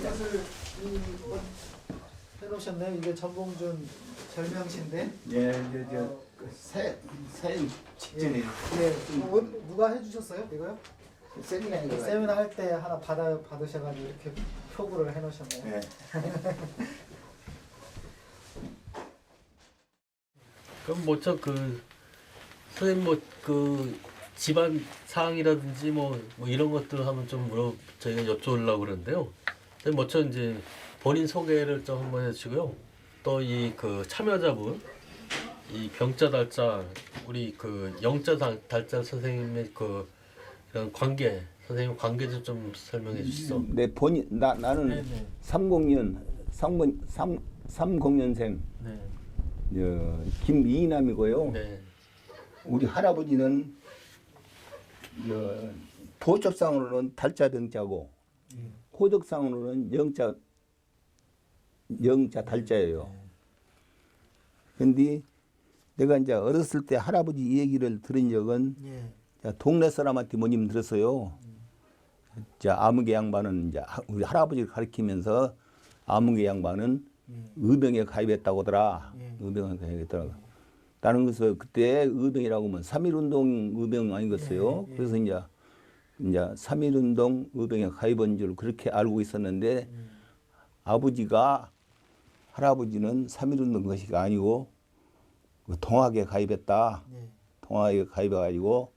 이것을 뭐 해놓으셨네요. 이게 전봉준 절명시인데. 예, 새 직전에 누가 해주셨어요? 이거요? 세미나인가 세미나 할 때 하나 받으셔가지고 이렇게 표구를 해놓으셨네요. 예. 그럼 뭐저 선생님 그 집안 사항이라든지 뭐 이런 것들 하면 좀 저희가 여쭤보려고 그러는데요. 선생님 먼저 이제 본인 소개를 좀 한번 해주시고요. 또 이 그 참여자분 이 병자 달자 우리 그 영자 달자 선생님의 그 이런 관계 선생님 관계 좀 설명해 주시죠. 내 본인 나는 네네. 30년생 네. 김이남이고요. 네. 우리 할아버지는 도적상으로는 달자병자고 호적상으로는 영자 달자예요. 근데 내가 이제 어렸을 때 할아버지 얘기를 들은 적은 동네 사람한테 뭐님 들었어요. 자, 아무개 양반은 이제 우리 할아버지를 가리키면서 아무개 양반은 의병에 가입했다고 하더라. 의병에 가입했더라. 다른 것은 그때 의병이라고 하면 3.1운동 의병 아니겠어요? 그래서 이제 3.1운동 의병에 가입한 줄 그렇게 알고 있었는데 할아버지는 3.1운동 것이 아니고 동학에 가입했다. 동학에 가입해가지고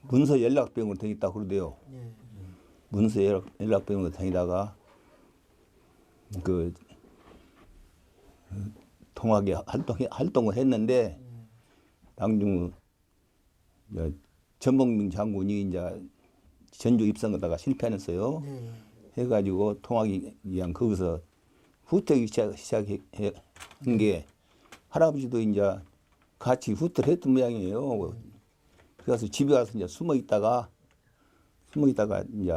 문서 연락병으로 다녔다 그러대요. 문서 연락병으로 다니다가 동학에 활동을 했는데 나중 전봉민 장군이 이제 전주 입성하다가 실패했어요. 해가지고 통학이 그냥 거기서 후퇴하기 시작한 게 할아버지도 이제 같이 후퇴를 했던 모양이에요. 그래서 집에 가서 이제 숨어 있다가 이제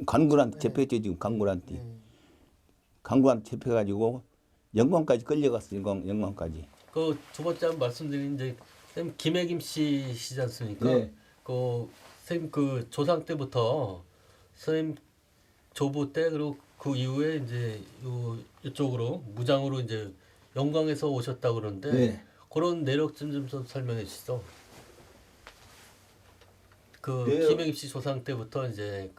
간군한테 잡혔죠. 지금 간군한테 잡혀가지고 영광까지 끌려갔어. 영광까지. 그 두 번째 한번 말씀드린 이제 선생님 김혜김 씨시지 않습니까? 네. 선생님 그 조상 때부터 선생님 조부 때 그리고 그 이후에 이제 이쪽으로 무장으로 이제 영광에서 오셨다 그러는데 네. 그런 내력 좀 설명해 주시죠. 네. 김혜김 씨 조상 때부터 이제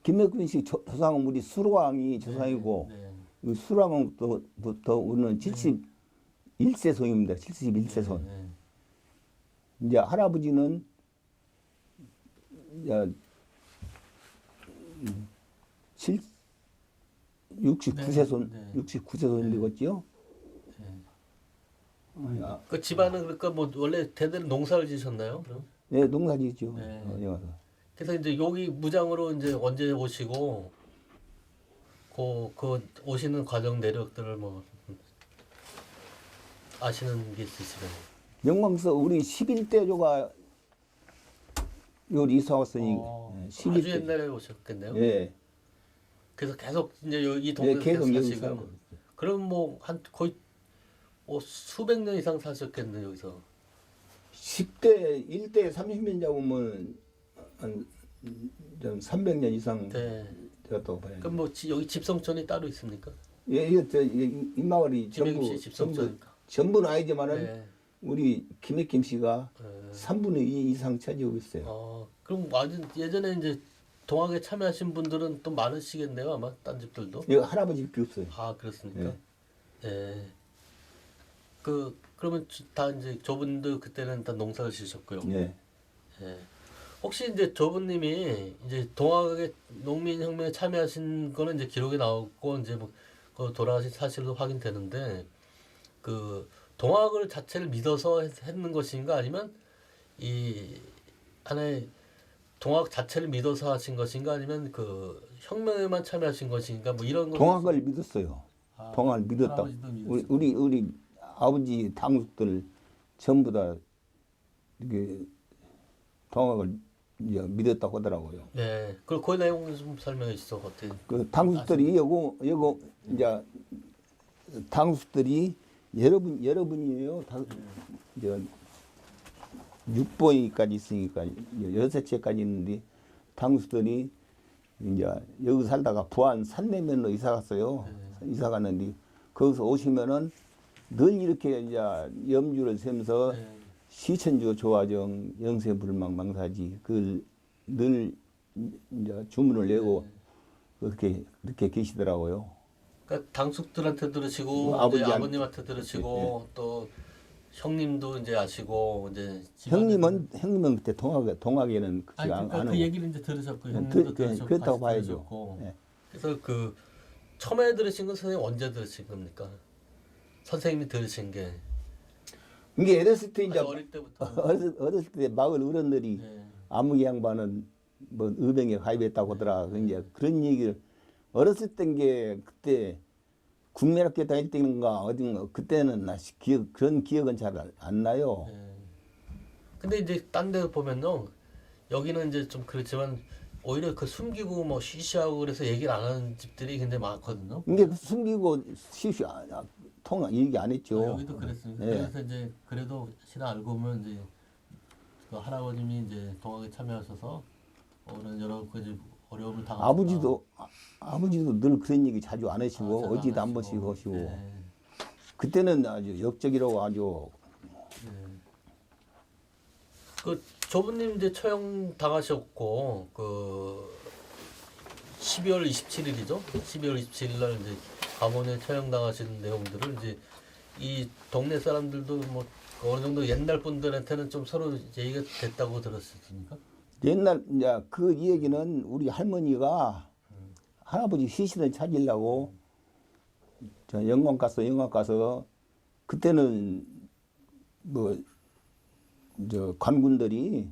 김혜균 씨 조상은 우리 수로왕이 조상이고 그 수로왕부터 우리는 71세손입니다. 71세손. 이제 할아버지는 69세손 되겠지요. 그 집안은 그러니까 뭐 원래 대대로 농사를 지셨나요? 그럼? 네, 농사지죠. 네. 그래서 그래서 이제 여기 무장으로 이제 언제 오시고 그 오시는 과정 내력들을 뭐 아시는 게 있으시면 영광서 우리 11대조가 여기 이사 왔으니 아주 11대. 옛날에 오셨겠네요. 예. 그래서 계속 이제 이 동네에서 계속 여기 사시고 살고. 그럼 뭐 한 거의 수백 년 이상 사셨겠네요 여기서. 10대 1대 30년 잡으면 한 300년 이상 네. 되었다고 봐요. 그럼 뭐 여기 집성촌이 따로 있습니까? 예, 이 마을이 김혜김 씨 집성촌이니까. 전부는 아니지만은 네. 우리 김혜김 씨가 네. 3분의 2 이상 차지하고 있어요. 그럼 완전 예전에 이제 동학에 참여하신 분들은 또 많으시겠네요 아마 딴 집들도. 여기 할아버지밖에 없어요. 아 그렇습니까? 네. 네. 그러면 다 이제 저분도 그때는 다 농사를 지셨고요. 네. 예. 혹시 이제 저분님이 이제 동학의 농민혁명에 참여하신 거는 이제 기록에 나오고 이제 뭐 그 돌아가신 사실도 확인되는데 그 동학을 자체를 믿어서 했는 것인가 아니면 이 하나의 동학 자체를 믿어서 하신 것인가 아니면 그 혁명에만 참여하신 것인가 뭐 이런 거. 동학을 믿었어요. 동학을 믿었다. 할아버지도 믿었어요. 우리 아버지 당숙들 전부 다 이렇게 동학을 이제 믿었다고 하더라고요. 네. 그 내용 좀 설명해 주시죠. 어떻게? 그 당숙들이 요거 이제 당숙들이 여러분이에요. 이제 6번이까지 있으니까 6채까지 있는데 당수들이 이제 여기 살다가 부안 산내면로 이사 갔어요. 이사 갔는데 거기서 오시면은 늘 이렇게 이제 염주를 세면서 시천주 조화정 영세불망 망사지 그걸 늘 이제 주문을 내고 그렇게 계시더라고요. 그러니까 당숙들한테 들으시고 아버님한테 들으시고 또 형님도 이제 아시고 이제 형님은 그때 동학에는 아니 안 그러니까 하고 그 얘기를 이제 들으셨고 형님도 들으셨고 그렇다고 같이 봐야죠. 들으셨고. 예. 그래서 그 처음에 들으신 건 선생님 언제 들으신 겁니까? 선생님이 들으신 게 이게 어렸을 때 이제 어릴 때부터 어렸을 때 마을 어른들이 아무개 양반은 뭐 의병에 가입했다고 하더라. 이제 그런 얘기를 어렸을 땐 게 그때 국민학교 다닐 때인가 어딘가 그때는 나 그런 기억은 잘 안 나요. 근데 이제 딴 데 보면요 여기는 이제 좀 그렇지만 오히려 그 숨기고 뭐 쉬쉬하고 그래서 얘기를 안 하는 집들이 굉장히 많거든요. 이게 숨기고 시시 통화 얘기 안 했죠. 여기도 그랬습니다. 네. 그래서 이제 그래도 신화 알고 보면 이제 그 할아버님이 이제 동학에 참여하셔서 그런 여러 가지 어려움을 당하고 아버지도 늘 그런 얘기 자주 안 하시고 자주 어디도 안 한 번씩 하시고 네. 그때는 아주 역적이라고 아주 그 조부님 이제 처형 당하셨고 그 12월 27일이죠. 12월 27일 날 이제 감원에 처형 당하신 내용들을 이제 이 동네 사람들도 뭐 어느 정도 옛날 분들한테는 좀 서로 얘기가 됐다고 들었습니까? 옛날 이제 그 얘기는 우리 할머니가 할아버지 시신을 찾으려고 저 영광 가서 그때는 뭐 저 관군들이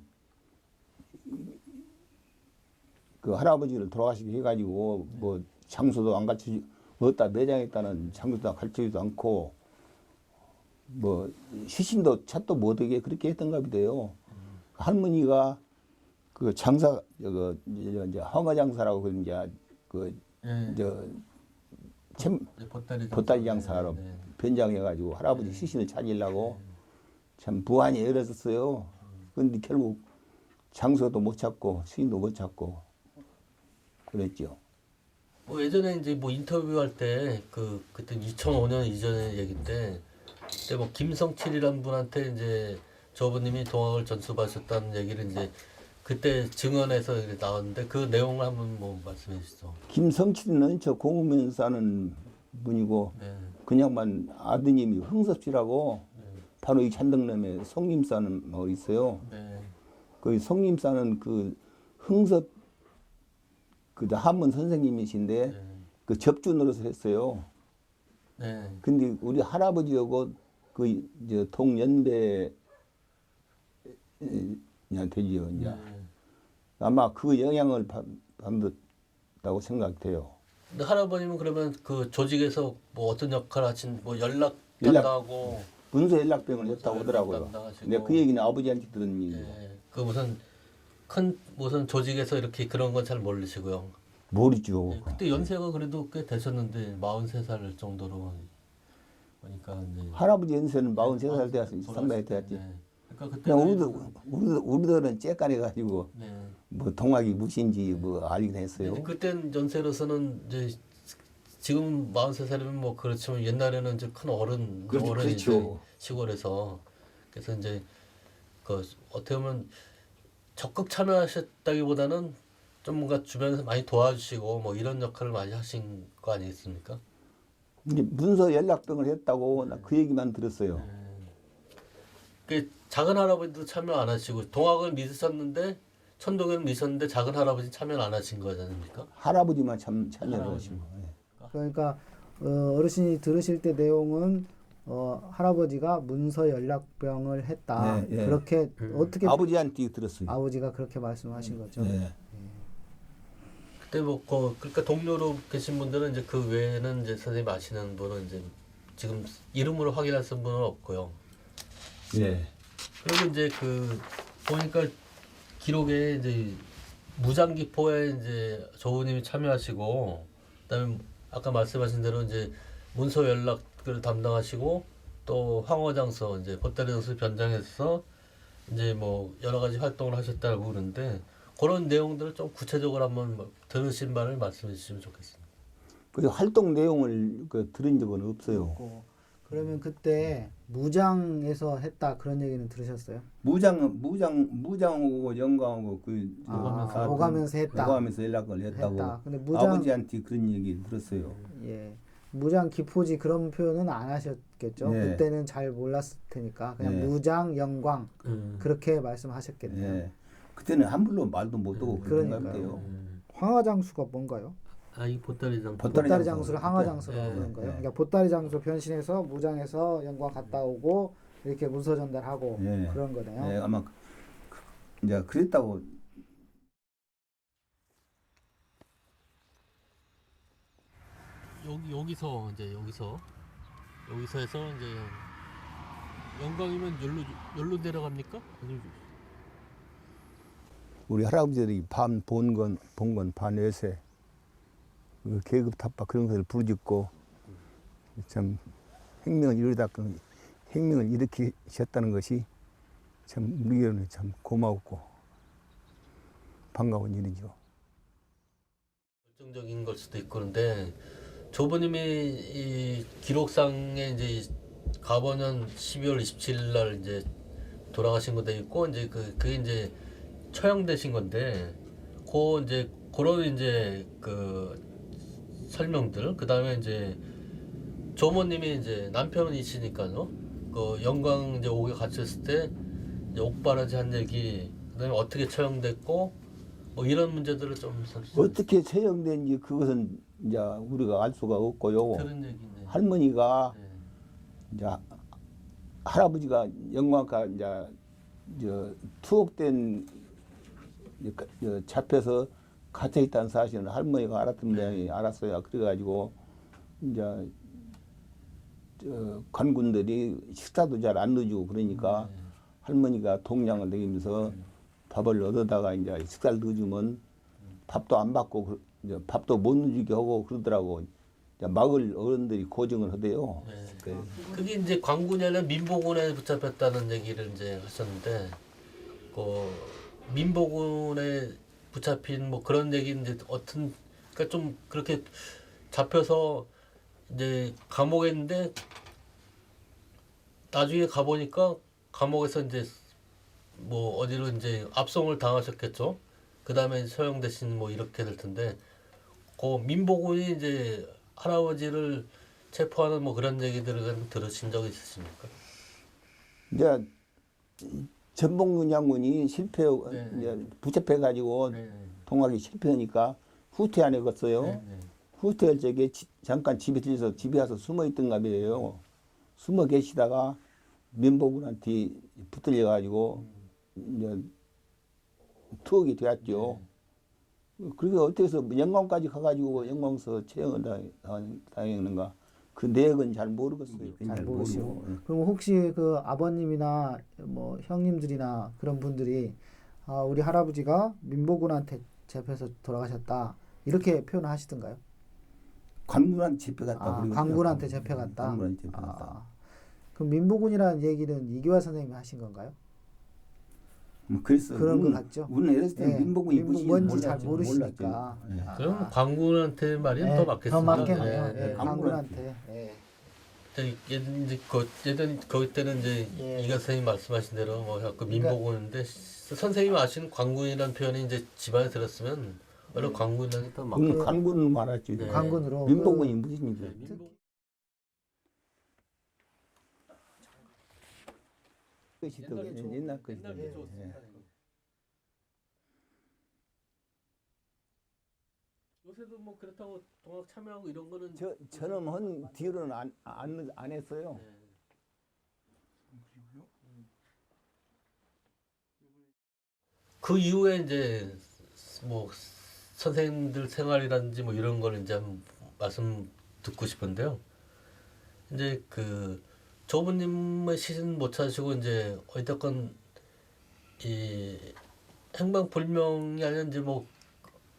그 할아버지를 돌아가시게 해가지고 뭐 장소도 안 가르쳐주 어디다 매장했다는 장소도 가르쳐주지도 않고 뭐 시신도 찾도 못하게 그렇게 했던가 보대요. 할머니가 그 장사 이제 황어 장사라고 이제 보따리 장사로 변장해가지고 할아버지 시신을 찾으려고 참 무한히 애렸었어요. 그런데 결국 장소도 못 찾고 시신도 못 찾고 그랬죠. 뭐 예전에 이제 뭐 인터뷰할 때 그때 2005년 이전의 얘기인데 그때 뭐 김성칠이라는 분한테 이제 조부님이 동학을 전수받으셨다는 얘기를 이제 그때 증언에서 나왔는데 그 내용을 한번 뭐 말씀해 주시죠. 김성칠은 저 공무원 사는 분이고 그냥만 아드님이 흥섭씨라고 바로 이 찬덕남에 성림사는 마을이 있어요. 그 성림사는 그 흥섭 그 한문 선생님이신데 그 접주 노릇을 했어요. 근데 우리 할아버지하고 그 이제 동연배 그냥 되지요. 이제 아마 그 영향을 받았다고 생각돼요. 근데 할아버님은 그러면 그 조직에서 뭐 어떤 역할을 하신 뭐 연락 담당하고 문서 연락병을 했다고 하더라고요. 근데 그 얘기는 아버지한테 들은 얘기예요. 그 무슨 조직에서 이렇게 그런 건 잘 모르시고요. 모르죠. 그때 연세가 그래도 꽤 되셨는데 43살 정도로 보니까 이제 할아버지 연세는 43살 되었으니 상당히 되었지. 그러니까 그때 우리들은 째까려 가지고 뭐 동학이 무엇인지 뭐 알긴 했어요. 그땐 연세로서는 이제 지금 43살이면 뭐 그렇지만 옛날에는 이제 큰 어른이죠. 그렇죠. 시골에서 그래서 이제 그 어떻게 보면 적극 참여하셨다기보다는 좀 뭔가 주변에서 많이 도와주시고 뭐 이런 역할을 많이 하신 거 아니겠습니까? 이제 문서 연락병을 했다고 나 그 얘기만 들었어요. 그 작은 할아버지도 참여 안 하시고 동학을 믿으셨는데 천동에는 믿으셨는데 작은 할아버지 참여 안 하신 거 아닙니까? 할아버지만 참여를 하시고. 그러니까 어르신이 들으실 때 내용은 할아버지가 문서 연락병을 했다. 그렇게 어떻게 아버지한테 들었어요. 아버지가 그렇게 말씀하신 거죠. 그때 뭐 그러니까 동료로 계신 분들은 이제 그 외에는 이제 선생님 아시는 분은 이제 지금 이름으로 확인하신 분은 없고요. 그리고 이제 그 보니까 기록에 이제 무장기포에 이제 조부님이 참여하시고 그다음에 아까 말씀하신 대로 이제 문서 연락을 담당하시고 또 황허장서 이제 보따리 장소 변장해서 이제 뭐 여러 가지 활동을 하셨다고 그러는데 그런 내용들을 좀 구체적으로 한번 뭐 들으신 바를 말씀해 주시면 좋겠습니다. 그 활동 내용을 들은 적은 없어요. 없고. 그러면 그때 무장에서 했다 그런 얘기는 들으셨어요? 무장하고 영광하고 오가면서 했다. 오가면서 연락을 했다고. 했다. 근데 무장 아버지한테 그런 얘기 들었어요. 예. 무장 기포지 그런 표현은 안 하셨겠죠? 네. 그때는 잘 몰랐을 테니까 그냥 네. 무장 영광 그렇게 말씀하셨겠네요. 예. 그때는 함부로 말도 못하고 그러니까요. 그런가요? 황화장수가 뭔가요? 이 보따리 장. 보따리 장수를 황화장수라고 네. 하는 거예요. 네. 그러니까 보따리 장수 변신해서 무장해서 영광 갔다 오고 이렇게 문서 전달하고 네. 그런 거네요. 예, 아마 이제 그랬다고. 여기서 해서 이제 영광이면 열로 내려갑니까? 우리 할아버지들이 본 건 반외세, 그 계급 타파 그런 것을 부르짖고 참 행명을 일으키셨다는 것이 참 우리에게는 참 고마웠고 반가운 일이죠. 결정적인 걸 수도 있고 그런데 조부님이 이 기록상에 이제 가버년 12월 27일 날 이제 돌아가신 것도 있고 이제 그게 이제 처형되신 건데 이제 그런 이제 그 설명들 그다음에 이제 조모님이 이제 남편이시니까요. 그 영광 이제 옥에 갇혔을 때 이제 옥바라지 한 얘기 그다음에 어떻게 처형됐고 뭐 이런 문제들을 좀 어떻게 처형된지 그것은 이제 우리가 알 수가 없고요. 들은 얘기네. 할머니가 네. 이제 할아버지가 영광가 이제 투옥된 잡혀서 갇혀 있다는 사실은 할머니가 알았던 모양이 알았어요. 그래가지고 이제 관군들이 식사도 잘 안 넣어주고 그러니까 할머니가 동량을 내기면서 밥을 얻어다가 이제 식사를 넣어주면 밥도 안 받고 이제 밥도 못 넣어주게 하고 그러더라고. 이제 마을 어른들이 고증을 하대요. 네. 그게 이제 광군이 아니라 민보군에 붙잡혔다는 얘기를 이제 하셨는데, 그 민보군에 붙잡힌 뭐 그런 얘기 이제 그러니까 좀 그렇게 잡혀서 이제 감옥에 있는데 나중에 가보니까 감옥에서 이제 뭐 어디로 이제 압송을 당하셨겠죠. 그 다음에 처형되신 뭐 이렇게 될 텐데, 그 민보군이 이제 할아버지를 체포하는 뭐 그런 얘기들을 들으신 적 있으십니까? 이제 전봉근 장군이 이제 붙잡혀가지고 동학이 실패하니까 후퇴 안 해갔어요. 후퇴할 적에 잠깐 집에 들려서 집에 와서 숨어 있던가 봐요. 숨어 계시다가 민보군한테 붙들려가지고 이제 투옥이 되었죠. 그리고 어떻게 해서 영광까지 가가지고 영광서 처형을 당했는가 그 내역은 잘 모르겠어요. 잘 모르시고. 모르고. 그럼 혹시 그 아버님이나 뭐 형님들이나 그런 분들이 우리 할아버지가 민보군한테 잡혀서 돌아가셨다 이렇게 표현을 하시던가요? 관군한테 잡혀갔다. 관군한테 잡혀갔다. 관군한테 잡혀갔다. 그럼 민보군이라는 얘기는 이규화 선생님이 하신 건가요? 그랬어. 그런 것 같죠. 우리는 어렸을 때 민보군이 뭔지 잘 모르시니까. 그럼 광군한테 말이 더 맞겠습니다. 더 맞겠네요. 네. 광군한테. 예전 거기 때는 이제 이가 선생님 말씀하신 대로 뭐 그 민보군인데 선생님 아시는 광군이라는 표현이 이제 집안에 들었으면 원래 광군한테 더 맞고. 관군 말았지. 네. 관군으로. 민보군이 무슨 일이야? 것이 더 옛날 것이 더. 요새도 뭐 그렇다고 동학 참여하고 이런 거는 저는 한 뒤로는 안 했어요. 그 이후에 이제 뭐 선생님들 생활이라든지 뭐 이런 걸 이제 한번 말씀 듣고 싶은데요. 이제 그 조부님의 시신 못 찾으시고 이제 어쨌건 이 행방불명이 아니라 이제 뭐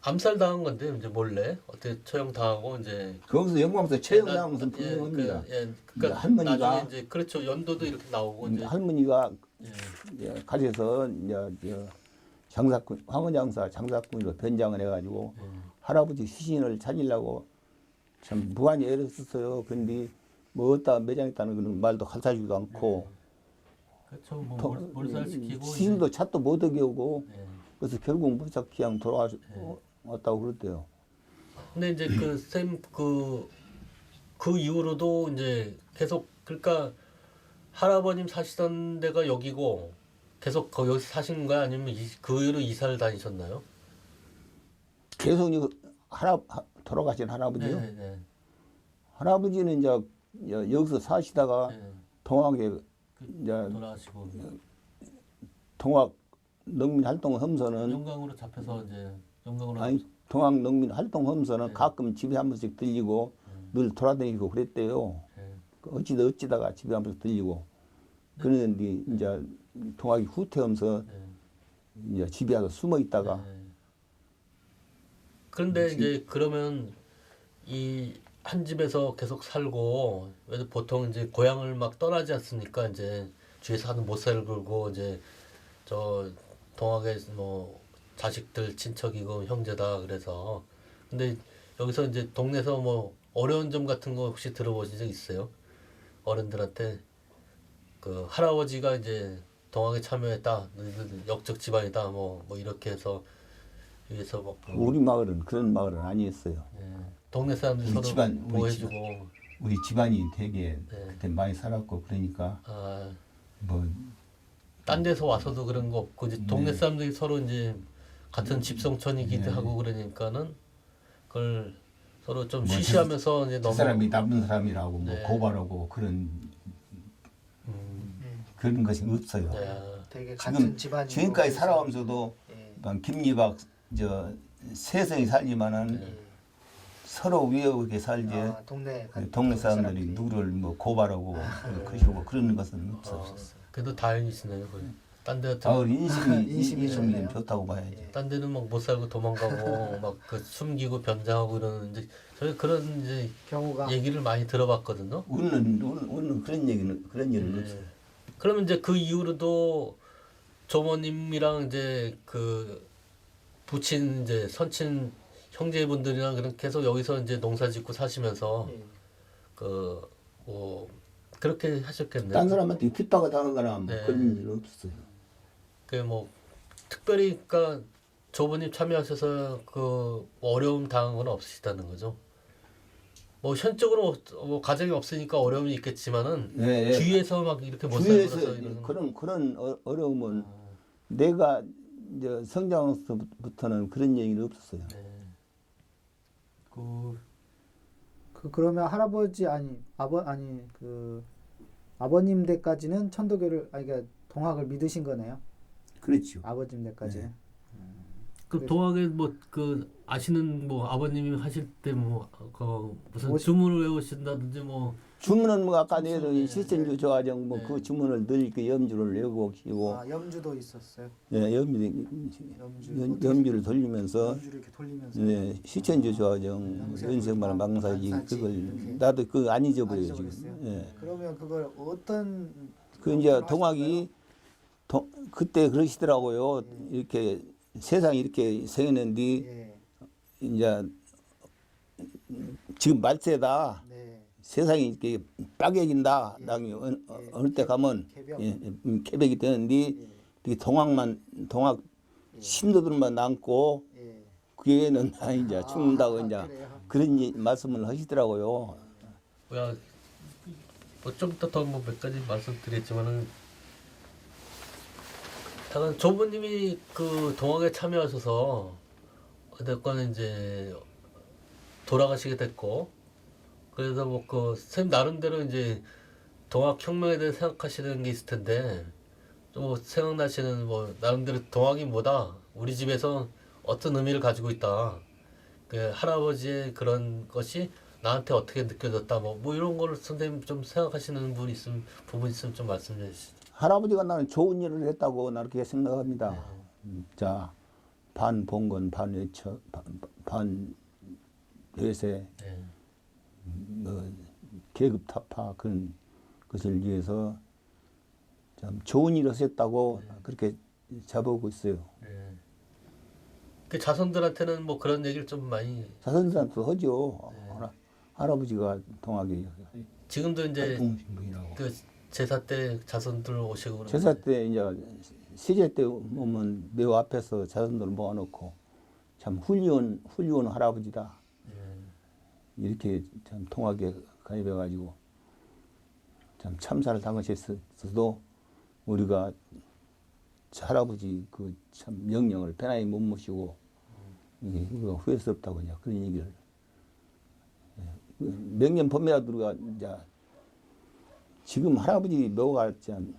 암살 당한 건데 이제 몰래 어떻게 처형 당하고 이제 거기서 영광에서 채용당한 것은 예, 분명합니다. 그러니까 할머니가 나중에 이제 그렇죠. 연도도 이렇게 나오고 이제 할머니가 예. 가셔서 이제 장사꾼 황원장사 장사꾼으로 변장을 해가지고 할아버지 시신을 찾으려고 참 무한히 애를 썼어요. 그런데 뭐 어디다 매장했다는 그런 말도 가르쳐주지도 않고 그렇죠. 뭐 몰살시키고 시신도 찾도 못 오게 오고 예. 그래서 결국 무작 그냥 돌아왔다고 그랬대요. 근데 이제 그 쌤 그 이후로도 이제 계속 그러니까 할아버님 사시던 데가 여기고 계속 여기서 사신 거야 아니면 그 이후로 이사를 다니셨나요? 계속 돌아가신 할아버지요. 네, 네. 할아버지는 이제 여기서 사시다가 네. 동학에 이제 돌아가시고 동학 농민 활동 험서는 영광으로 잡혀서 이제 영광으로 아니 동학 농민 활동 험서는 네. 가끔 집에 한 번씩 들리고 늘 돌아다니고 그랬대요. 네. 어찌다가 집에 한 번씩 들리고 그러는데 이제 동학이 후퇴하면서 네. 이제 집에 와서 숨어 있다가 네. 그런데 이제 그러면 이 한 집에서 계속 살고 왜냐면 보통 이제 고향을 막 떠나지 않습니까? 이제 주위에서 하는 못 살고 이제 저 동학의 뭐 자식들 친척이고 형제다 그래서 근데 여기서 이제 동네에서 뭐 어려운 점 같은 거 혹시 들어보신 적 있어요? 어른들한테 그 할아버지가 이제 동학에 참여했다 너희들 역적 집안이다 뭐 이렇게 해서 여기서 막 우리 마을은 그런 마을은 아니었어요. 예, 동네 사람들이 우리 서로 집안, 우리 보호해주고 우리 집안이 되게 네. 그때 많이 살았고 그러니까 아, 뭐 딴 데서 와서도 그런 거 없고 이제 동네 네. 사람들이 서로 이제 같은 집성촌이기도 네. 하고 그러니까는 그걸 서로 좀 뭐 쉬쉬하면서 이제 저 너무 사람이 나쁜 사람이라고 뭐 네. 고발하고 그런 음, 그런 것이 없어요. 네. 되게 지금 같은 집안이 지금까지 살아오면서도 예. 김리박 세성이 살지만은 네. 서로 위협하게 살지 동네 사람들이 누구를 뭐 고발하고 그러시고 그런 것은 없어요. 그래도 다행이시네요. 딴 데 같은 마을 인심이 인심이 좀 좋네요. 좋다고 봐야지. 딴 데는 막 못 살고 도망가고 막 그 숨기고 변장하고 이러는데 저희 그런 이제 경우가 얘기를 많이 들어봤거든요. 우리는 그런 일은 네. 없어요. 그러면 이제 그 이후로도 조모님이랑 이제 그 부친 이제 선친 형제분들이랑 그런 계속 여기서 이제 농사짓고 사시면서 예. 그 뭐 그렇게 하셨겠네요. 딴 사람한테 핍박을 당하거나 뭐 네. 그런 일은 없어요. 그 뭐 특별히 그러니까 조모님 참여하셔서 그 어려움 당한 건 없으시다는 거죠. 뭐 현적으로 뭐 가정이 없으니까 어려움이 있겠지만은 예, 예. 주위에서 막 이렇게 못 주위에서 살면서 이런 그런 어려움은 내가 이제 성장서부터는 그런 얘기는 없었어요. 네. 그러면 할아버지 그 아버님 댁까지는 천도교를 그러니까 동학을 믿으신 거네요. 그렇죠. 아버님 댁까지는. 그 동학에 뭐 그 아시는 뭐 아버님이 하실 때 뭐 그 무슨 뭐- 주문을 외우신다든지 뭐 주문은 뭐 아까 내도 네. 실전주 조화정 뭐 네. 그 주문을 늘 그 염주를 외우고 키고 염주도 있었어요. 예, 염주를 돌리면서 염주를 이렇게 돌리면서. 네, 실전주 조화정 연생만 망사지 망사지, 그걸 이렇게. 나도 그거 안 잊어버려요 안 지금. 잊어버렸어요? 예. 그러면 그걸 어떤 그 이제 동학이 그때 그러시더라고요. 이렇게 세상이 이렇게 생겼는데 예. 이제 지금 말세다. 네. 세상이 이렇게 빠개진다. 나중에 어느 때 가면 개벽. 개벽이 되는데 이렇게 동학 신도들만 남고 예. 그 외에는 다 이제 죽는다고 이제 그래요? 그런 말씀을 하시더라고요. 뭐야 뭐좀 이따 더 뭐 몇 가지 말씀드렸지만은 다만 조부님이 그 동학에 참여하셔서 어쨌건 이제 돌아가시게 됐고 그래서 뭐 그 선생님 나름대로 이제 동학 혁명에 대해 생각하시는 게 있을 텐데 좀 생각나시는 뭐 나름대로 동학이 뭐다 우리 집에서 어떤 의미를 가지고 있다 그 할아버지의 그런 것이 나한테 어떻게 느껴졌다 뭐 이런 거를 선생님 좀 생각하시는 부분 있으면 좀 말씀해 주시죠. 할아버지가 나는 좋은 일을 했다고 나는 그렇게 생각합니다. 자, 반 봉건, 반 외처, 반 외세, 네. 뭐 계급 타파 그런 것을 위해서 참 좋은 일을 하셨다고 그렇게 잡아오고 있어요. 네. 그 자손들한테는 뭐 그런 얘기를 좀 많이 자손들한테도 하죠. 할아버지가 동학이 지금도 이제 동신부인하고 그 제사 때 자손들 오시고 그러면 제사 때 이제 시제 때 오면 매우 앞에서 자손들 모아놓고 참 훌륭한 할아버지다 이렇게 참 통하게 가입해가지고 참 참사를 당하셨어도 우리가 할아버지 그 참 명령을 편하게 못 모시고 이게 우리가 후회스럽다고 그냥 그런 얘기를 명년 범이라도 우리가 이제 지금 할아버지 묘가 참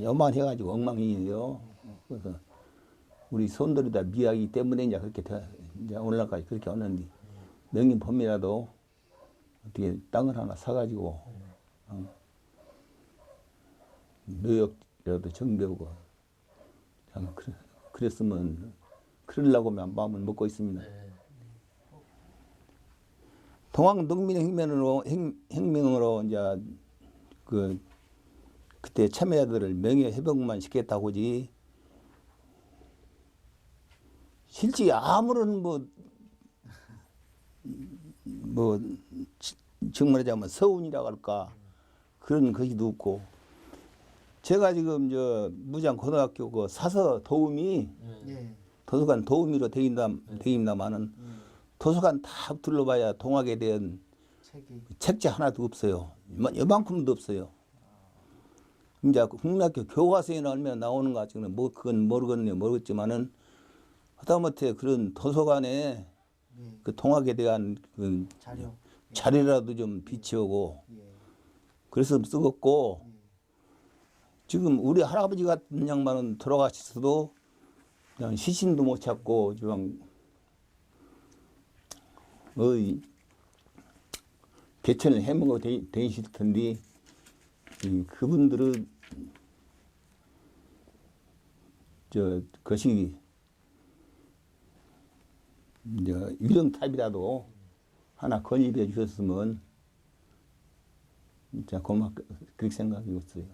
요만해가지고 엉망이에요. 그래서 우리 손들이 다 미하기 때문에 이제 그렇게 이제 오늘날까지 그렇게 왔는데 명인 범이라도 어떻게 땅을 하나 사가지고 묘역이라도 정배우고 참 그랬으면 그러려고 마음을 먹고 있습니다. 동학 농민혁명으로 이제 그때 참여자들을 명예 회복만 시켰다고지 실제 아무런 정말하자면 서운이라고 할까 그런 것이도 없고 제가 지금 저 무장 고등학교 그 사서 도우미 예. 도서관 도우미로 되입니다마는 도서관 다 둘러봐야 동학에 대한 책이 책자 하나도 없어요. 이만큼도 없어요. 이제 국민학교 교과서에 나오는 것 같지는 뭐 그건 모르겠지만은 하다못해 그런 도서관에 예. 그 동학에 대한 그 자료. 자료라도 좀 비치오고 예. 그래서 쓰겠고 지금 우리 할아버지 같은 양반은 돌아가셨어도 그냥 시신도 못 찾고 지금 개천을 해먹어 되실 텐데 그분들은 그것이 이제 유령탑이라도 하나 건립해 주셨으면 진짜 고맙게 그렇게 생각하고 있어요.